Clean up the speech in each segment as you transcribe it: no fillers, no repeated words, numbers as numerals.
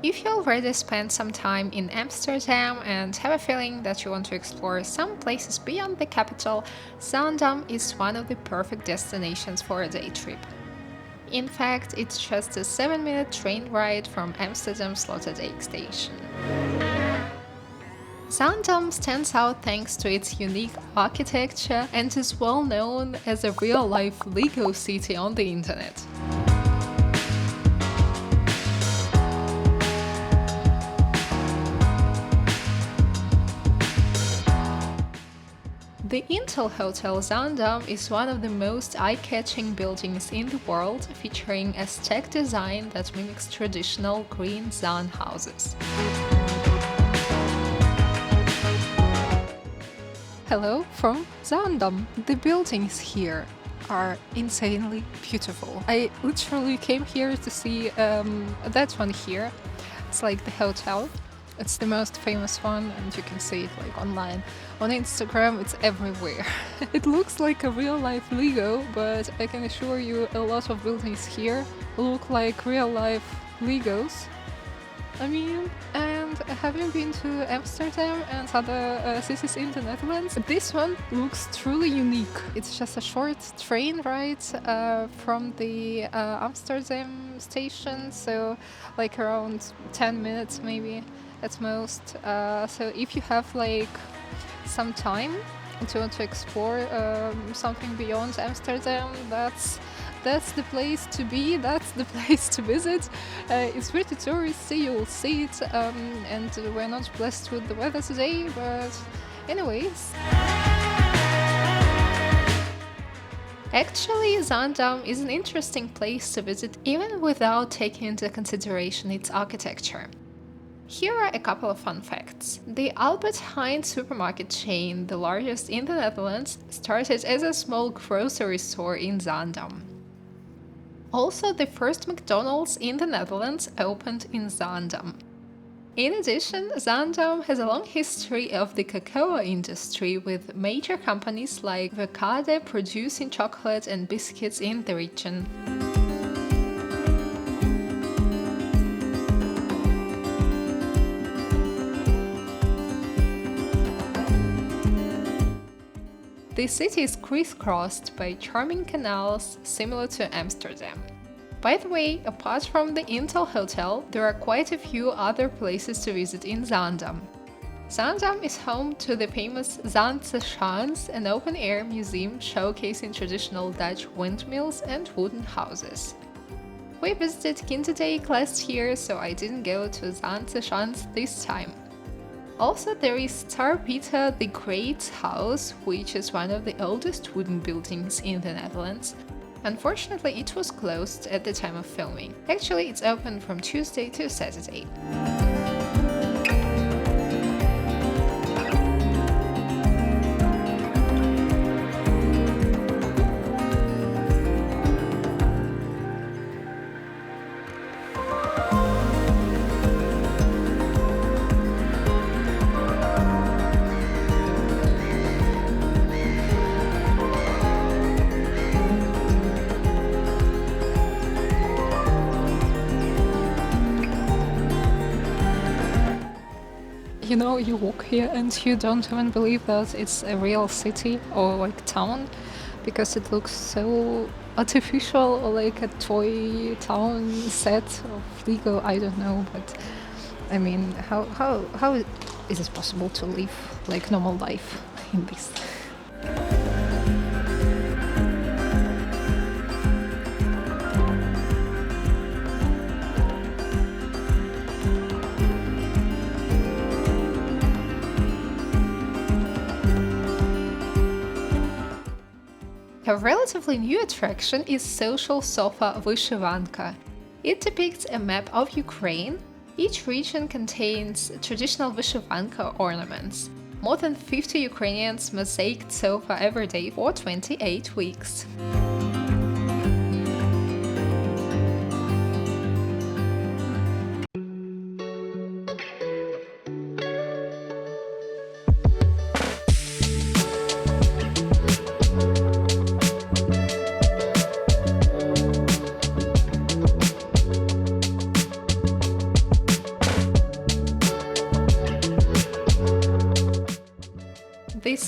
If you already spent some time in Amsterdam and have a feeling that you want to explore some places beyond the capital, Zaandam is one of the perfect destinations for a day trip. In fact, it's just a 7-minute train ride from Amsterdam Sloterdijk station. Zaandam stands out thanks to its unique architecture and is well known as a real-life Lego city on the internet. The Inntel Hotels Amsterdam is one of the most eye-catching buildings in the world, featuring a stack design that mimics traditional green Zaan houses. Hello from Zaandam. The buildings here are insanely beautiful. I literally came here to see that one here. It's like the hotel. It's the most famous one, and you can see it like online. On Instagram, it's everywhere. It looks like a real-life Lego, but I can assure you a lot of buildings here look like real-life Legos. And have you been to Amsterdam and other cities in the Netherlands? This one looks truly unique. It's just a short train ride from the Amsterdam station, so like around 10 minutes maybe at most. So if you have like some time to explore something beyond Amsterdam, that's the place to be, that's the place to visit. It's pretty touristy, you'll see it, and we're not blessed with the weather today, but anyways. Actually, Zaandam is an interesting place to visit even without taking into consideration its architecture. Here are a couple of fun facts. The Albert Heijn supermarket chain, the largest in the Netherlands, started as a small grocery store in Zaandam. Also, the first McDonald's in the Netherlands opened in Zaandam. In addition, Zaandam has a long history of the cocoa industry, with major companies like Verkade producing chocolate and biscuits in the region. The city is crisscrossed by charming canals similar to Amsterdam. By the way, apart from the Inntel Hotel, there are quite a few other places to visit in Zaandam. Zaandam is home to the famous Zaanse Schans, an open-air museum showcasing traditional Dutch windmills and wooden houses. We visited Kinderdijk last year, so I didn't go to Zaanse Schans this time. Also, there is Star Peter the Great's house, which is one of the oldest wooden buildings in the Netherlands. Unfortunately, it was closed at the time of filming. Actually, it's open from Tuesday to Saturday. You know, you walk here and you don't even believe that it's a real city or like town, because it looks so artificial, or like a toy town set of Lego. I don't know, but I mean, how is it possible to live like normal life in this? A relatively new attraction is Social Sofa Vyshyvanka. It depicts a map of Ukraine. Each region contains traditional Vyshyvanka ornaments. More than 50 Ukrainians mosaiced sofa every day for 28 weeks.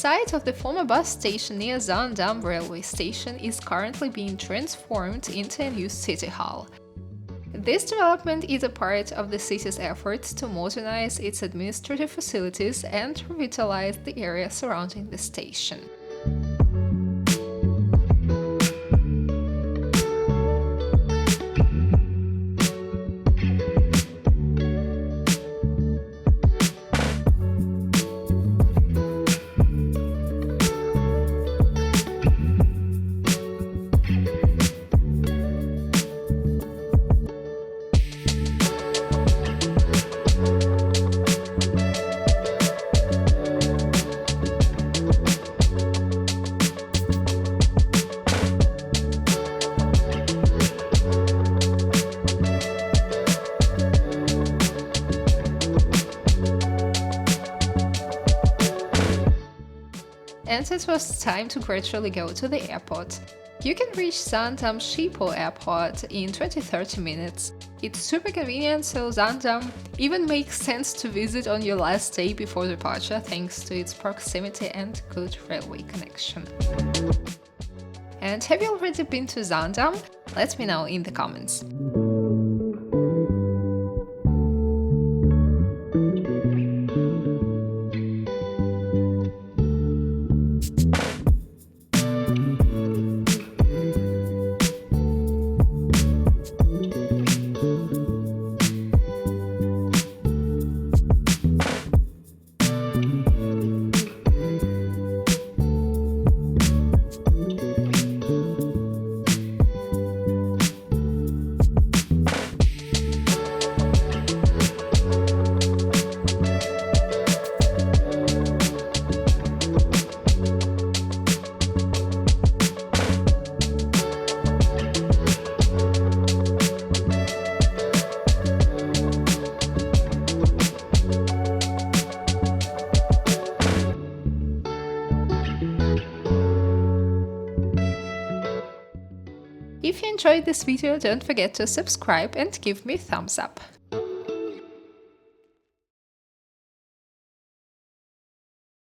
site of the former bus station near Zaandam railway station is currently being transformed into a new city hall. This development is a part of the city's efforts to modernize its administrative facilities and revitalize the area surrounding the station. And it was time to gradually go to the airport. You can reach Zaandam Schiphol Airport in 20-30 minutes. It's super convenient, so Zaandam even makes sense to visit on your last day before departure thanks to its proximity and good railway connection. And have you already been to Zaandam? Let me know in the comments. If you enjoyed this video, don't forget to subscribe and give me a thumbs up.